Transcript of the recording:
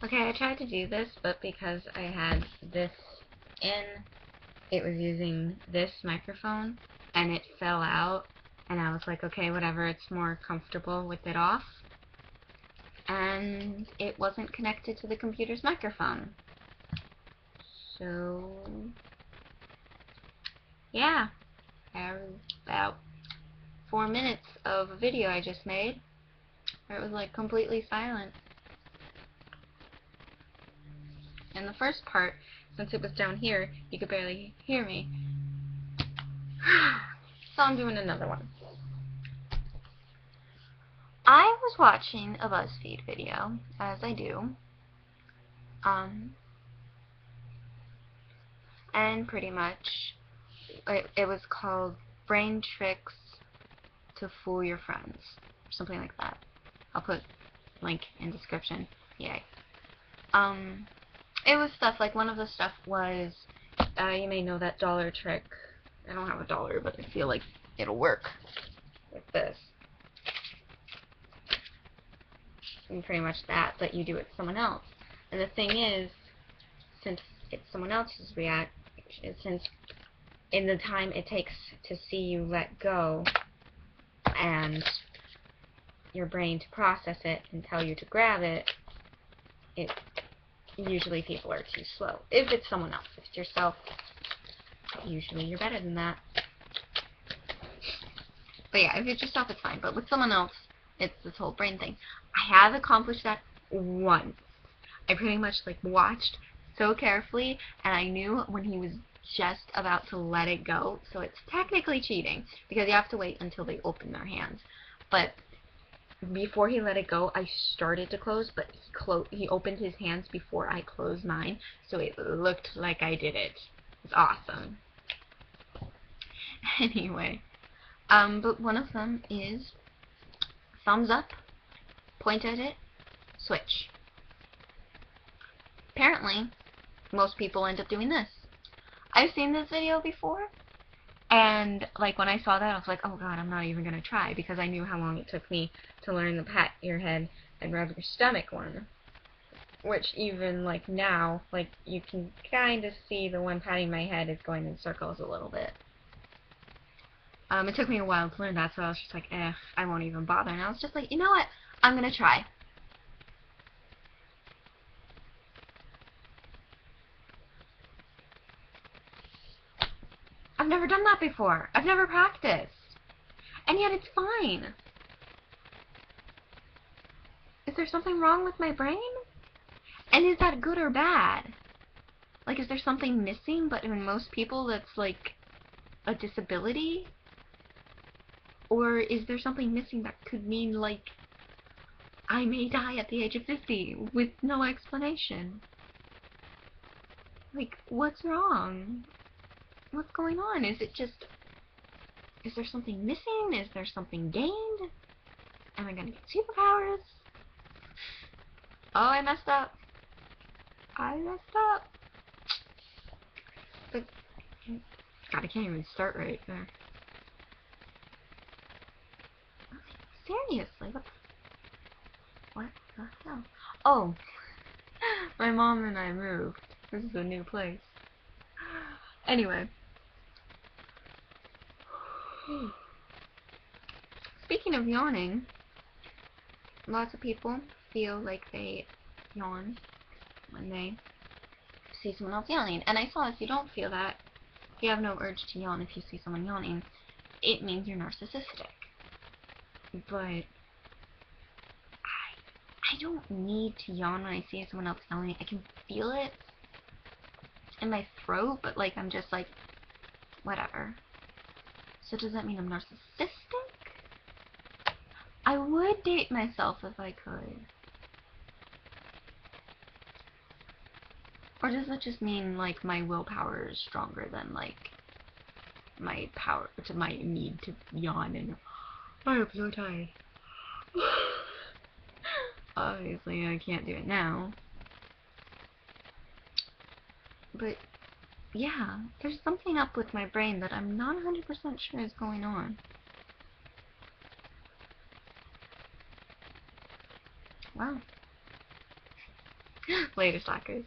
Okay, I tried to do this, but because I had this in, it was using this microphone, and it fell out, and I was like, okay, whatever, it's more comfortable with it off. And it wasn't connected to the computer's microphone. So, yeah, that was about 4 minutes of a video I just made, where it was like completely silent. In the first part, since it was down here, you could barely hear me. So I'm doing another one. I was watching a BuzzFeed video, as I do, and pretty much it was called Brain Tricks to Fool Your Friends, something like that. I'll put link in description. Yay. It was stuff like, one of the stuff was, you may know that dollar trick. I don't have a dollar, but I feel like it'll work with this. And pretty much that, but you do it to someone else. And the thing is, since it's someone else's reaction, since in the time it takes to see you let go and your brain to process it and tell you to grab it, usually people are too slow. If it's someone else. If it's yourself, usually you're better than that. But yeah, if it's yourself, it's fine. But with someone else, it's this whole brain thing. I have accomplished that once. I pretty much like watched so carefully, and I knew when he was just about to let it go. So it's technically cheating, because you have to wait until they open their hands. But before he let it go, I started to close, but he opened his hands before I closed mine, so it looked like I did it. It's awesome. Anyway, but one of them is thumbs up, point at it, switch. Apparently, most people end up doing this. I've seen this video before, and like when I saw that, I was like, oh god, I'm not even gonna try, because I knew how long it took me to learn the pat your head and rub your stomach one. Which even like now, like you can kind of see the one patting my head is going in circles a little bit. It took me a while to learn that, so I was just like, I won't even bother. And I was just like, you know what? I'm gonna try. I've never done that before. I've never practiced. And yet it's fine. Is there something wrong with my brain? And is that good or bad? Like, is there something missing, but in most people that's like a disability? Or is there something missing that could mean, like, I may die at the age of 50 with no explanation? Like, what's wrong? What's going on? Is there something missing? Is there something gained? Am I gonna get superpowers? Oh, I messed up. I messed up. But, God, I can't even start right there. Seriously, what the hell? Oh, my mom and I moved. This is a new place. Anyway. Speaking of yawning, lots of people feel like they yawn when they see someone else yawning. And I saw, if you don't feel that, if you have no urge to yawn if you see someone yawning, it means you're narcissistic. But I don't need to yawn when I see someone else yawning. I can feel it in my throat, but like I'm just like, whatever. So does that mean I'm narcissistic? I would date myself if I could. Or does that just mean like my willpower is stronger than like my power to my need to yawn and I'm so tired. Obviously I can't do it now. But yeah, there's something up with my brain that I'm not 100% sure is going on. Wow. Later, stalkers.